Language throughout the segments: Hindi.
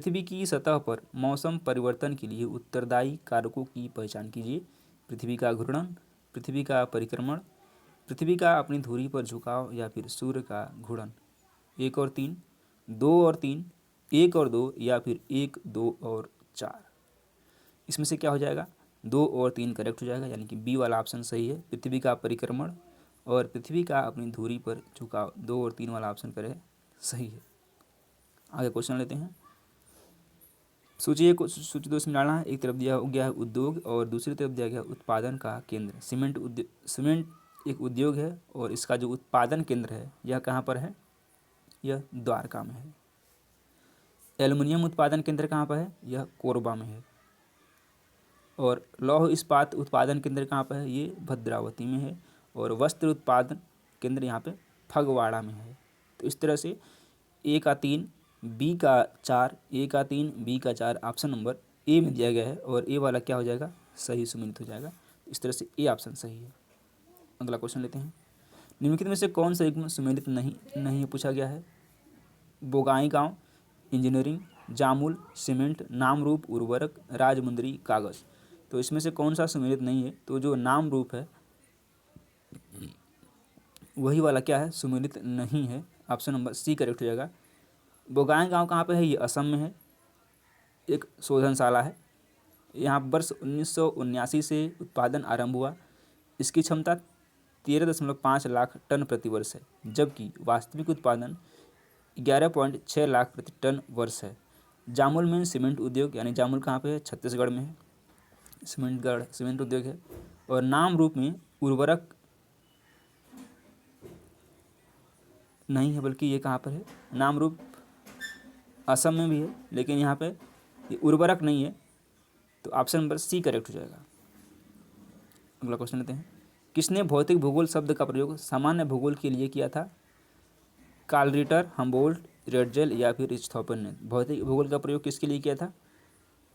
पृथ्वी की सतह पर मौसम परिवर्तन के लिए उत्तरदायी कारकों की पहचान कीजिए। पृथ्वी का घूर्णन, पृथ्वी का परिक्रमण, पृथ्वी का अपनी धुरी पर झुकाव या फिर सूर्य का घूर्णन। 1 और 3, 2 और 3, 1 और 2 या फिर 1, 2 और 4। इसमें से क्या हो जाएगा? 2 और 3 करेक्ट हो जाएगा, यानी कि बी वाला ऑप्शन सही है। पृथ्वी का परिक्रमण और पृथ्वी का अपनी धुरी पर झुकाव, 2 और 3 वाला ऑप्शन करें सही है। आगे क्वेश्चन लेते हैं। सूची 2 में डालना है। एक तरफ दिया गया है उद्योग और दूसरी तरफ दिया गया उत्पादन का केंद्र। सीमेंट एक उद्योग है और इसका जो उत्पादन केंद्र है यह कहाँ पर है? यह द्वारका में है। एल्युमिनियम उत्पादन केंद्र कहाँ पर है? यह कोरबा में है। और लौह इस्पात उत्पादन केंद्र कहाँ पर है? ये भद्रावती में है। और वस्त्र उत्पादन केंद्र यहाँ पे फगवाड़ा में है। तो इस तरह से ए का 3, बी का 4, ए का 3, बी का 4 ऑप्शन नंबर ए में दिया गया है और ए वाला क्या हो जाएगा? सही सुमेलित हो जाएगा। इस तरह से ए ऑप्शन सही है। अगला क्वेश्चन लेते हैं। निम्नलिखित में से कौन सा युग्म सुमेलित नहीं पूछा गया है? बोगाईगांव, इंजीनियरिंग, जामुल, सीमेंट, नाम रूप, उर्वरक, राजमुंदरी, कागज। तो इसमें से कौन सा सुमेलित नहीं है? तो जो नाम रूप है वही वाला क्या है? सुमेलित नहीं है। ऑप्शन नंबर सी करेक्ट हो जाएगा। बोगाईगांव कहाँ पे है? ये असम में है। एक शोधनशाला है। यहाँ वर्ष 1979 से उत्पादन आरंभ हुआ। इसकी क्षमता 13.5 लाख टन प्रति वर्ष है, जबकि वास्तविक उत्पादन 11.6 लाख प्रति टन वर्ष है। जामुल में सीमेंट उद्योग, यानी जामुल कहाँ पे है? छत्तीसगढ़ में है। सीमेंट उद्योग है। और नाम रूप में उर्वरक नहीं है, बल्कि ये कहाँ पर है? नाम रूप असम में भी है, लेकिन यहाँ पे ये उर्वरक नहीं है। तो ऑप्शन नंबर सी करेक्ट हो जाएगा। अगला क्वेश्चन लेते हैं। किसने भौतिक भूगोल शब्द का प्रयोग सामान्य भूगोल के लिए किया था? कार्ल रिटर, हम्बोल्ट, रेडजेल या फिर रिच्थॉफन ने भौतिक भूगोल का प्रयोग किसके लिए किया था?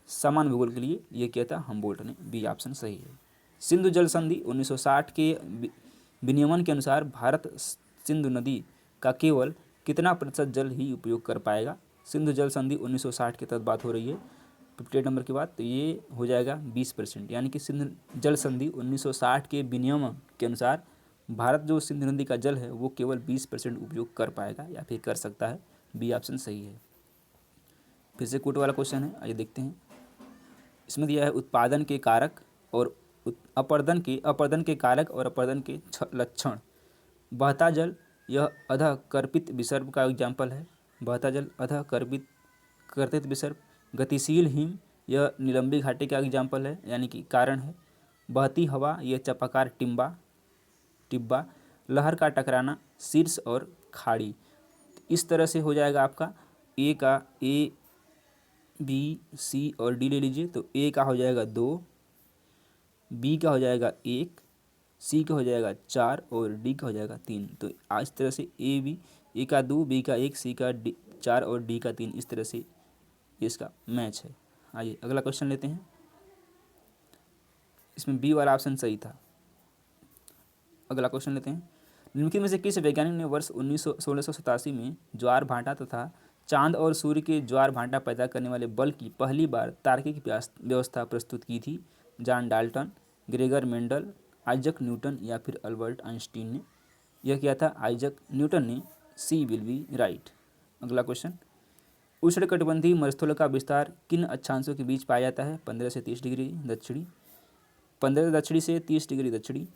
सामान्य भूगोल के लिए ये किया था हम्बोल्ट ने। बी ऑप्शन सही है। सिंधु जल संधि 1960 के विनियमन के अनुसार भारत सिंधु नदी का केवल कितना प्रतिशत जल ही उपयोग कर पाएगा? सिंधु जल संधि 1960 के तहत बात हो रही है 58 नंबर की बात। तो ये हो जाएगा 20%, यानी कि सिंधु जल संधि 1960 के विनियमन के अनुसार भारत जो सिंधु नदी का जल है वो केवल 20% उपयोग कर पाएगा या फिर कर सकता है। बी ऑप्शन सही है। फिर से कूट वाला क्वेश्चन है, आइए देखते हैं। इसमें दिया है उत्पादन के कारक और अपर्दन के कारक और अपर्दन के लक्षण। बहता जल यह अधः कर्पित विसर्ग का एग्जाम्पल है। बहता जल अधः कर्तित विसर्ग। गतिशील हिम यह नीलंबी घाटी का एग्जाम्पल है, यानी कि कारण है। बहती हवा यह चपाकार टिब्बा। लहर का टकराना शीर्ष और खाड़ी। इस तरह से हो जाएगा आपका ए का ए, बी, सी और डी ले लीजिए। तो ए का हो जाएगा 2, बी का हो जाएगा 1, सी का हो जाएगा 4 और डी का हो जाएगा 3। तो इस तरह से ए का 2, बी का 1, सी का 4 और डी का 3, इस तरह से इसका मैच है। आइए अगला क्वेश्चन लेते हैं। इसमें बी वाला ऑप्शन सही था। अगला क्वेश्चन लेते हैं। निम्नलिखित में से किस वैज्ञानिक ने वर्ष 1687 में ज्वार भाटा तथा चांद और सूर्य के ज्वार भाटा पैदा करने वाले बल की पहली बार तार्किक व्यवस्था प्रस्तुत की थी? John Dalton, Gregor Mendel, Isaac Newton या फिर अल्बर्ट आइंस्टीन ने यह किया था? आइजक न्यूटन ने। सी विल बी राइट। अगला क्वेश्चन। उष्णकटिबंधीय मरुस्थल का विस्तार किन अक्षांशों के बीच पाया जाता है? 15 से 30 डिग्री दक्षिणी, 15 दक्षिणी से 30 डिग्री दक्षिणी,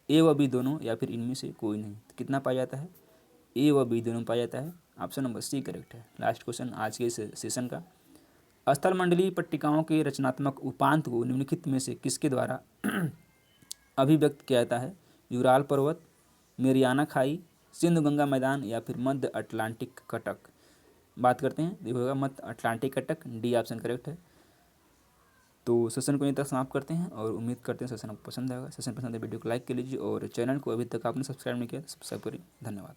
ए व बी दोनों या फिर इनमें से कोई नहीं। तो कितना पाया जाता है? ए व बी दोनों पाया जाता है। ऑप्शन नंबर सी करेक्ट है। लास्ट क्वेश्चन आज के सेशन का। स्थल मंडलीय पट्टिकाओं के रचनात्मक उपांत को निम्नलिखित में से किसके द्वारा अभिव्यक्त किया जाता है? यूराल पर्वत, मेरियाना खाई, सिंधु गंगा मैदान या फिर मध्य अटलांटिक कटक। बात करते हैं, देखिएगा मध्य अटलांटिक कटक। डी ऑप्शन करेक्ट है। तो सेशन को यहीं तक समाप्त करते हैं और उम्मीद करते हैं सेशन आपको पसंद आएगा। सेशन पसंद है वीडियो को लाइक कर लीजिए और चैनल को अभी तक आपने सब्सक्राइब नहीं किया तो सब्सक्राइब करिए। धन्यवाद।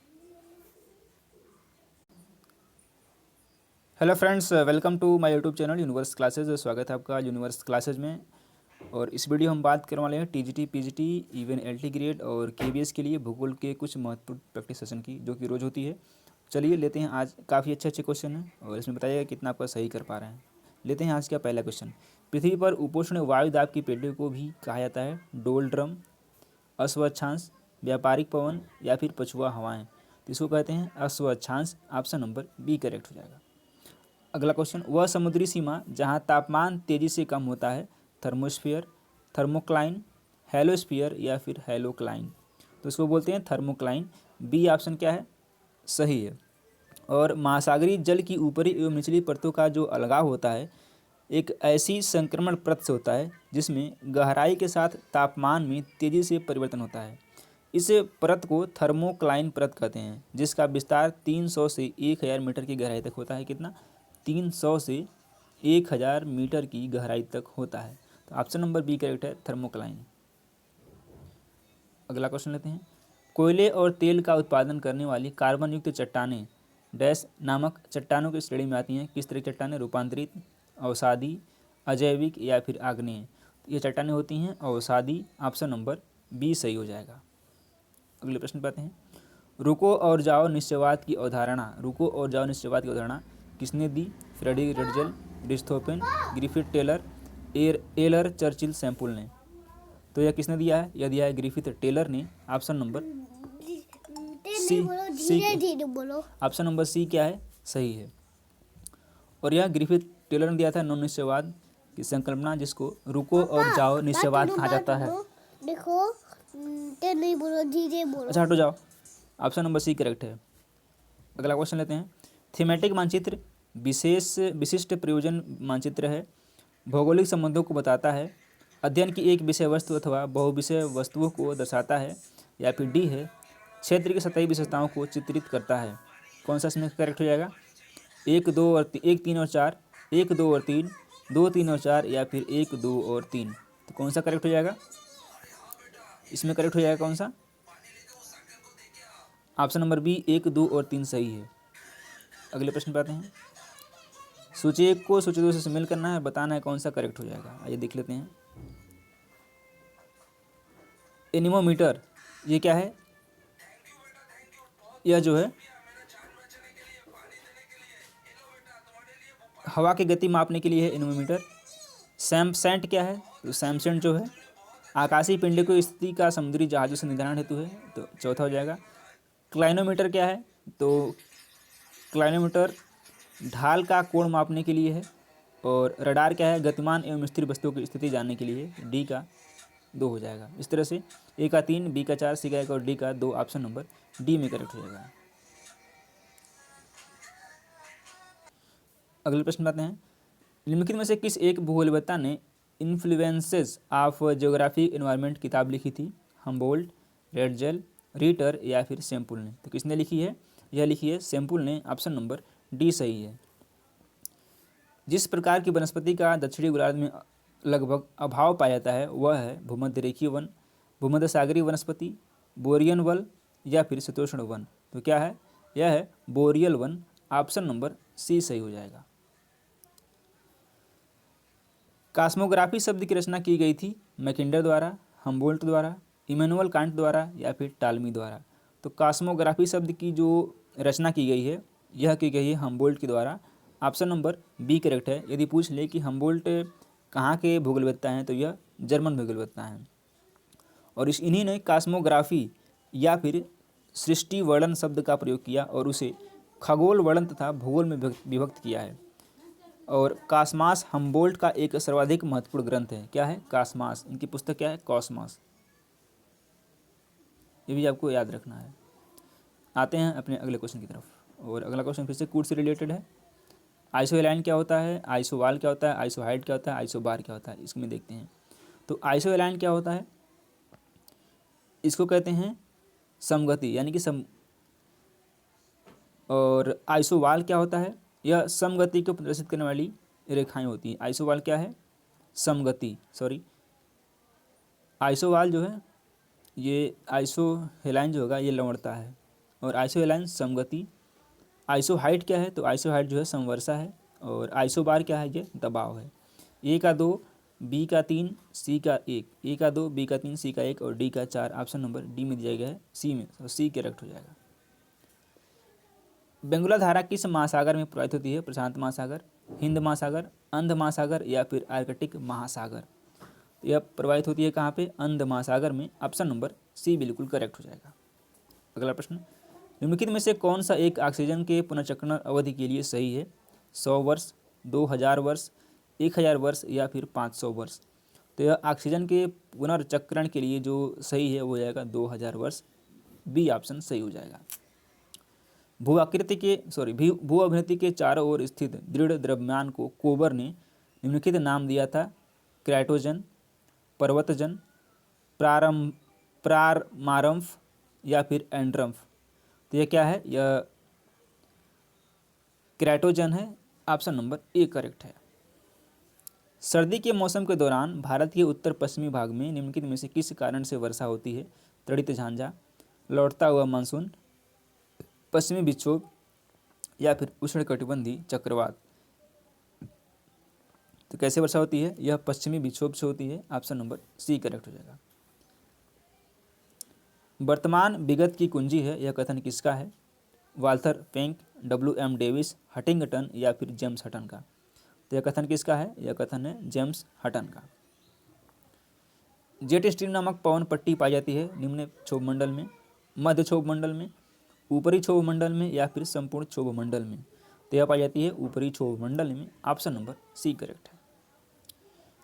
Hello friends, welcome to my YouTube channel universe classes. स्वागत है आपका यूनिवर्स क्लासेज में। और इस वीडियो हम बात करने वाले हैं TGT, PGT, even LT grade और केबीएस के लिए भूगोल के कुछ महत्वपूर्ण प्रैक्टिस सेशन की, जो कि रोज़ होती है चलिए लेते हैं, आज काफ़ी अच्छे अच्छे क्वेश्चन हैं और इसमें बताइएगा कितना आपका सही कर पा रहे हैं। लेते हैं आज का पहला क्वेश्चन। पृथ्वी पर उपोष्ण वायु दाब की पेटी को भी कहा जाता है डोलड्रम, अश्वक्षांश, व्यापारिक पवन या फिर पछुआ हवाएं। तो इसको कहते हैं अश्वक्षांश। ऑप्शन नंबर बी करेक्ट हो जाएगा। अगला क्वेश्चन, वह समुद्री सीमा जहां तापमान तेजी से कम होता है, थर्मोस्फीयर, थर्मोक्लाइन, हेलोस्फीयर या फिर हेलोक्लाइन। तो इसको बोलते हैं थर्मोक्लाइन। बी ऑप्शन क्या है, सही है। और महासागरीय जल की ऊपरी एवं निचली परतों का जो अलगाव होता है एक ऐसी संक्रमण परत से होता है जिसमें गहराई के साथ तापमान में तेजी से परिवर्तन होता है। इस परत को थर्मोक्लाइन परत कहते हैं, जिसका विस्तार 300 से 1000 मीटर की गहराई तक होता है। कितना? 300 से 1000 मीटर की गहराई तक होता है। तो ऑप्शन नंबर बी करेक्ट है, थर्मोक्लाइन। अगला क्वेश्चन लेते हैं। कोयले और तेल का उत्पादन करने वाली कार्बन युक्त चट्टानें डैश नामक चट्टानों की श्रेणी में आती हैं। किस तरह की चट्टानें? रूपांतरित, अवसादी, अजैविक या फिर आग्नेय। तो ये चट्टानें होती हैं अवसादी। ऑप्शन नंबर बी सही हो जाएगा। अगले प्रश्न पे आते हैं। रुको और जाओ निश्चयवाद की अवधारणा, रुको और जाओ निश्चयवाद की अवधारणा किसने दी? Friedrich Ratzel, Aristophanes, Griffith Taylor, Ellen Churchill Semple ने। तो यह किसने दिया है? यह दिया है ग्रिफिथ टेलर ने। Option number C, option number C क्या है? सही है। और यह ग्रिफिथ टेलर ने दिया था नौ निश्चयवाद की संकल्पना, जिसको रुको और जाओ निश्चयवाद कहा जाता है। देखो, नहीं बोलो, धीरे बोलो। अच्छा हटो जाओ। ऑप्शन नंबर सी करेक्ट है। अगला क्वेश्चन लेते हैं। थीमेटिक मानचित्र विशिष्ट प्रयोजन मानचित्र है, भौगोलिक संबंधों को बताता है, अध्ययन की एक विषय वस्तु अथवा बहुविषय वस्तुओं को दर्शाता है, या फिर डी है क्षेत्र की सतही विशेषताओं को चित्रित करता है। कौन सा इसमें करेक्ट हो जाएगा? 1, 2 और 1, 3 और 4, 1, 2 और 3, 2, 3 और 4 या फिर 1, 2 और 3। तो कौन सा करेक्ट हो जाएगा? इसमें करेक्ट हो जाएगा कौन सा? ऑप्शन नंबर बी 1, 2 और 3 सही है। अगले प्रश्न पे आते हैं। सूची 1 को सूची 2 से शामिल करना है, बताना है कौन सा करेक्ट हो जाएगा। आइए देख लेते हैं। एनीमोमीटर, ये क्या है? यह जो है हवा की गति मापने के लिए है एनीमोमीटर। सैमसेंट क्या है? तो सैमसेंट जो है आकाशीय पिंड की स्थिति का समुद्री जहाज़ों से निर्धारण हेतु है, तो चौथा हो जाएगा। क्लाइनोमीटर क्या है? तो क्लाइनोमीटर ढाल का कोण मापने के लिए है। और रडार क्या है? गतिमान एवं स्थिर वस्तुओं की स्थिति जानने के लिए। डी का 2 हो जाएगा। इस तरह से ए का 3, बी का 4, सी का 1 और डी का 2 ऑप्शन नंबर डी में करेक्ट हो जाएगा। अगले प्रश्न आते हैं। निम्नलिखित में से किस एक भूगोलवेत्ता ने इन्फ्लुएंसेस ऑफ ज्योग्राफिक एनवायरनमेंट किताब लिखी थी? हमबोल्ट, रेडजेल, रीटर या फिर सैम्पुल ने। तो किसने लिखी है? यह लिखी है सैम्पुल ने। ऑप्शन नंबर डी सही है। जिस प्रकार की वनस्पति का दक्षिणी गोलार्ध में लगभग अभाव पाया जाता है वह है भूमध्य रेखीय वन, भूमध्य सागरीय वनस्पति, बोरियन वन या फिर शीतोष्ण वन। तो क्या है? यह है बोरियल वन। ऑप्शन नंबर सी सही हो जाएगा। कॉस्मोग्राफी शब्द की रचना की गई थी मैकिंडर द्वारा, हमबोल्ट द्वारा, इमैनुअल कांट द्वारा या फिर टालमी द्वारा। तो कॉस्मोग्राफी शब्द की जो रचना की गई है यह की गई है हमबोल्ट के द्वारा। ऑप्शन नंबर बी करेक्ट है। यदि पूछ ले कि हमबोल्ट कहाँ के भूगोलवेत्ता हैं तो यह जर्मन भूगोलवेत्ता हैं। और इन्हीं ने कॉस्मोग्राफी या फिर सृष्टि वर्णन शब्द का प्रयोग किया और उसे खगोल वर्णन तथा भूगोल में विभक्त किया है। और कॉस्मास हमबोल्ट का एक सर्वाधिक महत्वपूर्ण ग्रंथ है। क्या है? कॉस्मास। इनकी पुस्तक क्या है? कॉस्मास। ये भी आपको याद रखना है। आते हैं अपने अगले क्वेश्चन की तरफ। और अगला क्वेश्चन फिर से कूट से रिलेटेड है। आइसो एलाइन क्या होता है? आइसोवाल क्या होता है? आइसो हाइट क्या होता है? आइसोबार क्या होता है? इसमें देखते हैं। तो आइसो एलाइन क्या होता है? इसको कहते हैं समगति, यानी कि और आइसोवाल क्या होता है? यह समगति को प्रदर्शित करने वाली रेखाएं होती हैं। आइसोवाल क्या है? समगति, आइसोवाल जो है ये आइसो हेलाइन जो होगा ये लवणता है और आइसो हेलाइन समगति। आइसो हाइट क्या है? तो आइसो हाइट जो है समवर्षा है। और आइसोबार क्या है? ये दबाव है। ए का 2, बी का 3, सी का 1, ए का 2, बी का 3, सी का 1 और डी का 4। ऑप्शन नंबर डी में दिया गया है सी में, तो सी करेक्ट हो जाएगा। बेंगुला धारा किस महासागर में प्रवाहित होती है? प्रशांत महासागर, हिंद महासागर, अंध महासागर या फिर आर्कटिक महासागर? यह प्रवाहित होती है कहाँ पे? अंध महासागर में। ऑप्शन नंबर सी बिल्कुल करेक्ट हो जाएगा। अगला प्रश्न, निम्नलिखित में से कौन सा एक ऑक्सीजन के पुनर्चक्रण अवधि के लिए सही है? 100 वर्ष, 2000 वर्ष, 1000 वर्ष या फिर 500 वर्ष? तो यह ऑक्सीजन के पुनर्चक्रण के लिए जो सही है वो हो जाएगा 2000 वर्ष। बी ऑप्शन सही हो जाएगा। भू अभिनेत्री के चारों ओर स्थित दृढ़ द्रव्यमान को कोबर ने निम्नलिखित नाम दिया था? क्राइटोजन, पर्वतजन, प्रारमारंफ या फिर एंड्रम्फ? तो यह क्या है? यह क्राइटोजन है। ऑप्शन नंबर ए करेक्ट है। सर्दी के मौसम के दौरान भारत के उत्तर पश्चिमी भाग में निम्नलिखित में से किस कारण से वर्षा होती है? तड़ित झांझा, लौटता हुआ मानसून, पश्चिमी विक्षोभ या फिर उष्णकटिबंधीय चक्रवात? तो कैसे वर्षा होती है? यह पश्चिमी विक्षोभ से होती है। ऑप्शन नंबर सी करेक्ट हो जाएगा। वर्तमान विगत की कुंजी है, यह कथन किसका है? Walther Penck, WM Davis, Huntington या फिर जेम्स हटन का? तो यह कथन किसका है? यह कथन है जेम्स हटन का। जेट स्ट्रीम नामक पवन पट्टी पाई जाती है निम्न क्षोभ मंडल में, मध्य क्षोभ मंडल में, ऊपरी क्षोभ मंडल में या फिर संपूर्ण क्षोभ मंडल में? तो यह पाई जाती है ऊपरी क्षोभ मंडल में। ऑप्शन नंबर सी करेक्ट है।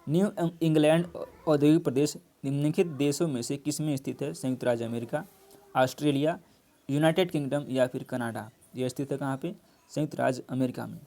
न्यू इंग्लैंड औद्योगिक प्रदेश निम्नलिखित देशों में से किसमें स्थित है? संयुक्त राज्य अमेरिका, ऑस्ट्रेलिया, यूनाइटेड किंगडम या फिर कनाडा? यह स्थित है कहाँ पे? संयुक्त राज्य अमेरिका में।